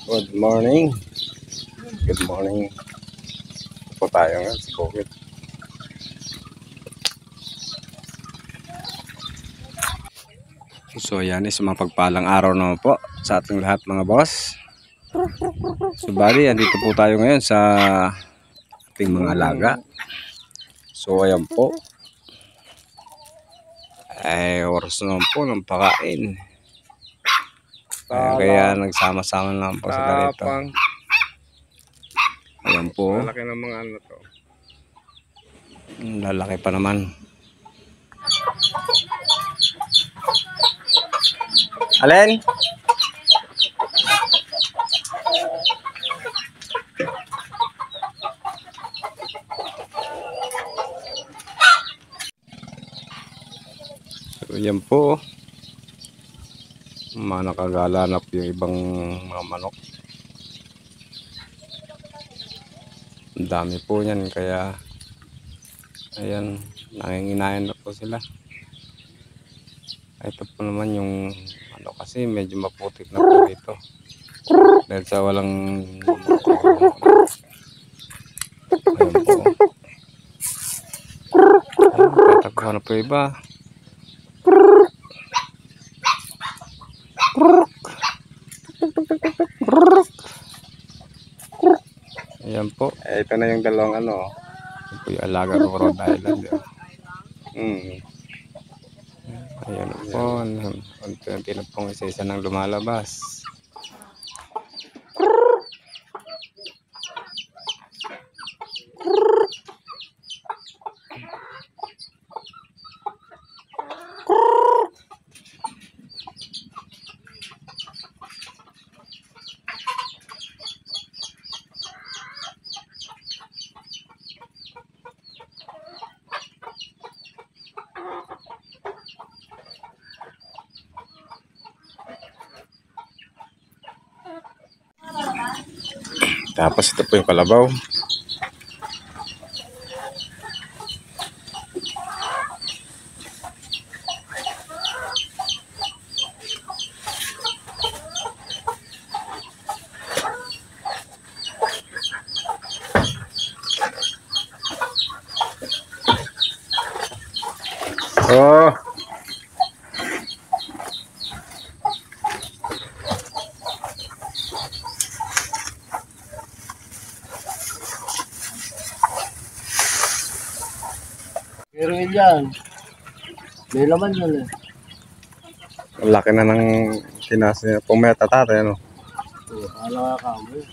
Good morning. Good morning. Po tayo ngayon sa bukid. So yan is mapagpalang araw naman po sa ating lahat mga boss. So bali, andito po tayo ngayon sa ating mga alaga. So ayan po. Ay oras naman po ng pakain. Kaya nagsama-sama lang po sa ganito. Ayan po. Lalaki ng mga ano to. Lalaki pa naman. Alin? So yan po. Nakagalanap yung ibang mga manok. Ang dami po yan kaya ayan, nanginginayan na po sila. Ito po naman yung ano kasi medyo maputik na po dito dahil sa walang ayan po. Tatakbuhan na po iba. Ayan po. Ito na yung dalawang ano. Ito po yung alaga ko Rhode Island. Ayan po. Unti-unti na pong isa-isa nang lumalabas. Tapos ito po yung kalabaw. Oh. Pero yan, may laman yan eh. Ang laki na ng kinas niya. Pumeta tatay ano. Kala ka kamo eh.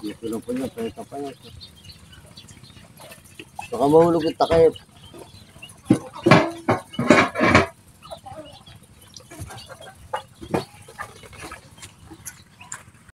Dito lang po niya, pwede pa niya. Saka mahulog yung takip.